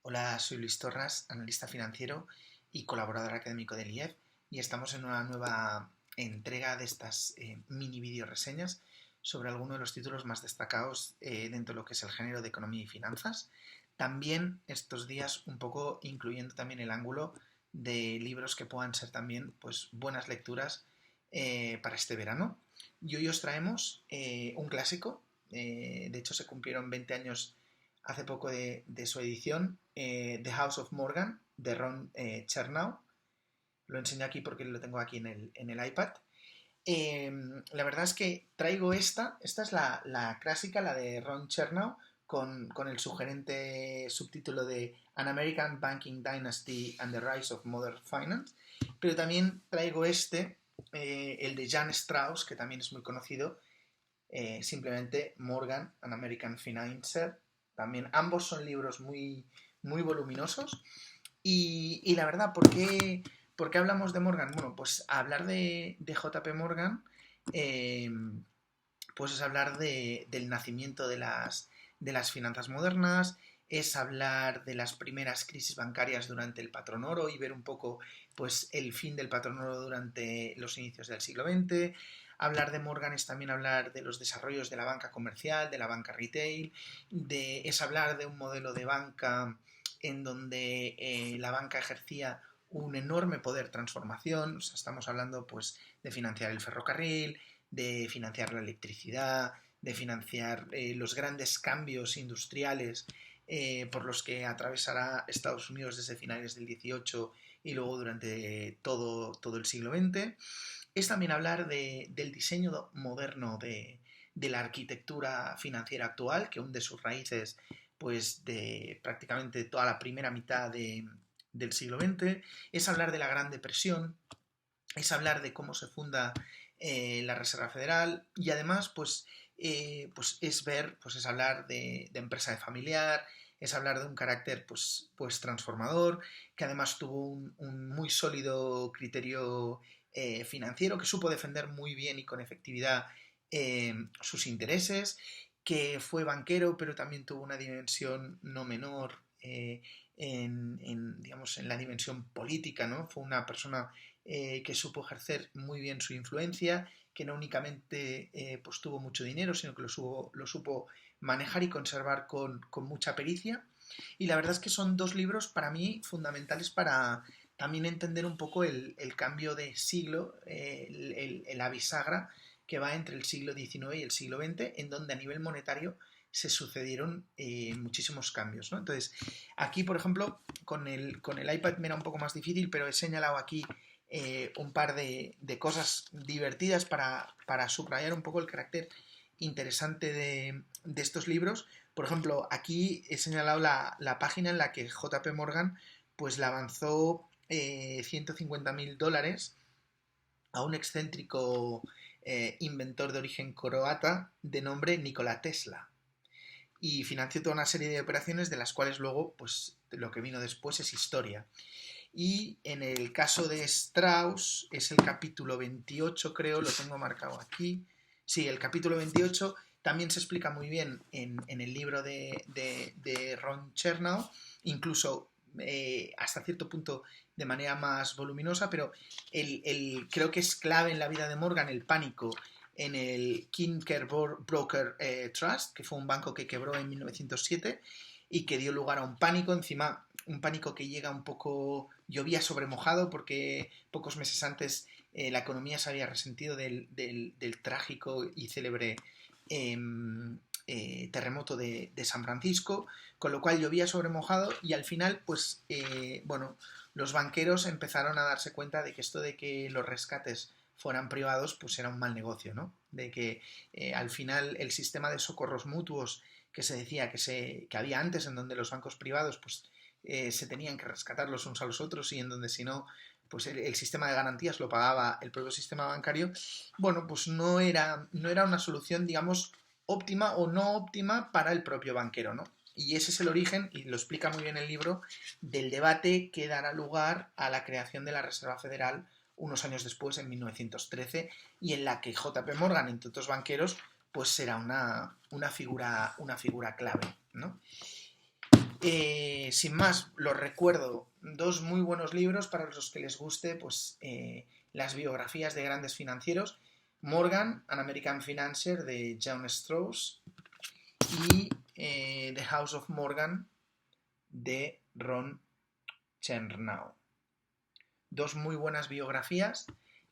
Hola, soy Luis Torras, analista financiero y colaborador académico del IEF, y estamos en una nueva entrega de estas mini video reseñas sobre algunos de los títulos más destacados dentro de lo que es el género de economía y finanzas. También estos días un poco incluyendo también el ángulo de libros que puedan ser también pues, buenas lecturas para este verano. Y hoy os traemos un clásico, de hecho se cumplieron 20 años hace poco de su edición, The House of Morgan, de Ron Chernow. Lo enseño aquí porque lo tengo aquí en el iPad. La verdad es que traigo esta es la clásica, la de Ron Chernow, con el sugerente subtítulo de An American Banking Dynasty and the Rise of Modern Finance, pero también traigo el de Jan Strauss, que también es muy conocido, simplemente Morgan, An American Financer. También ambos son libros muy, muy voluminosos. Y la verdad, ¿por qué hablamos de Morgan? Bueno, pues hablar de JP Morgan, eh, pues es hablar del nacimiento de las finanzas modernas, es hablar de las primeras crisis bancarias durante el patrón oro y ver un poco pues, el fin del patrón oro durante los inicios del siglo XX. Hablar de Morgan es también hablar de los desarrollos de la banca comercial, de la banca retail, es hablar de un modelo de banca en donde la banca ejercía un enorme poder de transformación. O sea, estamos hablando pues, de financiar el ferrocarril, de financiar la electricidad, de financiar los grandes cambios industriales por los que atravesará Estados Unidos desde finales del XVIII y luego durante todo el siglo XX. Es también hablar del diseño moderno de la arquitectura financiera actual, que hunde sus raíces pues, de prácticamente toda la primera mitad del siglo XX. Es hablar de la Gran Depresión, es hablar de cómo se funda la Reserva Federal, y además pues es hablar de empresa de familiar, es hablar de un carácter pues transformador, que además tuvo un muy sólido criterio financiero, que supo defender muy bien y con efectividad sus intereses, que fue banquero pero también tuvo una dimensión no menor digamos, en la dimensión política, ¿no? Fue una persona que supo ejercer muy bien su influencia, que no únicamente pues tuvo mucho dinero, sino que lo supo manejar y conservar con mucha pericia. Y la verdad es que son dos libros para mí fundamentales para también entender un poco el cambio de siglo, la bisagra que va entre el siglo XIX y el siglo XX, en donde a nivel monetario se sucedieron muchísimos cambios, ¿no? Entonces, aquí, por ejemplo, con el iPad me era un poco más difícil, pero he señalado aquí un par de cosas divertidas para subrayar un poco el carácter interesante de estos libros. Por ejemplo, aquí he señalado la página en la que JP Morgan pues le avanzó $150.000 a un excéntrico inventor de origen croata de nombre Nikola Tesla, y financió toda una serie de operaciones de las cuales luego pues lo que vino después es historia. Y en el caso de Strauss es el capítulo 28, creo, lo tengo marcado aquí. Sí, el capítulo 28 también se explica muy bien en el libro de Ron Chernow, incluso hasta cierto punto de manera más voluminosa, pero creo que es clave en la vida de Morgan el pánico en el Kinker Broker Trust, que fue un banco que quebró en 1907 y que dio lugar a un pánico, encima un pánico que llega un poco, llovía sobre mojado, porque pocos meses antes la economía se había resentido del trágico y célebre terremoto de San Francisco, con lo cual llovía sobre mojado, y al final pues bueno, los banqueros empezaron a darse cuenta de que esto de que los rescates fueran privados pues era un mal negocio, ¿no? De que al final el sistema de socorros mutuos que se decía que había antes, en donde los bancos privados pues se tenían que rescatar los unos a los otros, y en donde si no pues el sistema de garantías lo pagaba el propio sistema bancario, bueno, pues no era una solución, digamos, óptima o no óptima para el propio banquero, ¿no? Y ese es el origen, y lo explica muy bien el libro, del debate que dará lugar a la creación de la Reserva Federal unos años después, en 1913, y en la que JP Morgan, entre otros banqueros, pues será una figura clave, ¿no? Sin más, los recuerdo, dos muy buenos libros para los que les guste pues, las biografías de grandes financieros. Morgan, An American Financier, de John Strauss, y The House of Morgan, de Ron Chernow. Dos muy buenas biografías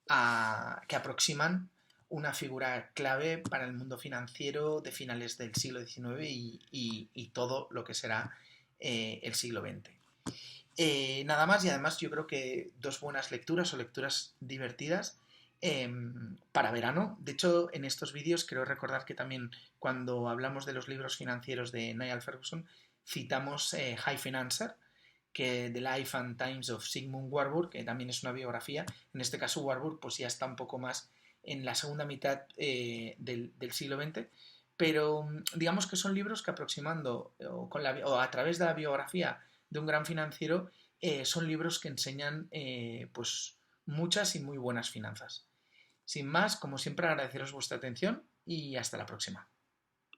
que aproximan una figura clave para el mundo financiero de finales del siglo XIX y todo lo que será el siglo XX. Nada más, y además yo creo que dos buenas lecturas o lecturas divertidas para verano. De hecho, en estos vídeos quiero recordar que también cuando hablamos de los libros financieros de Niall Ferguson citamos High Financer, que The Life and Times of Sigmund Warburg, que también es una biografía. En este caso Warburg pues ya está un poco más en la segunda mitad del siglo XX, pero digamos que son libros que aproximando o a través de la biografía de un gran financiero son libros que enseñan pues muchas y muy buenas finanzas. Sin más, como siempre, agradeceros vuestra atención y hasta la próxima.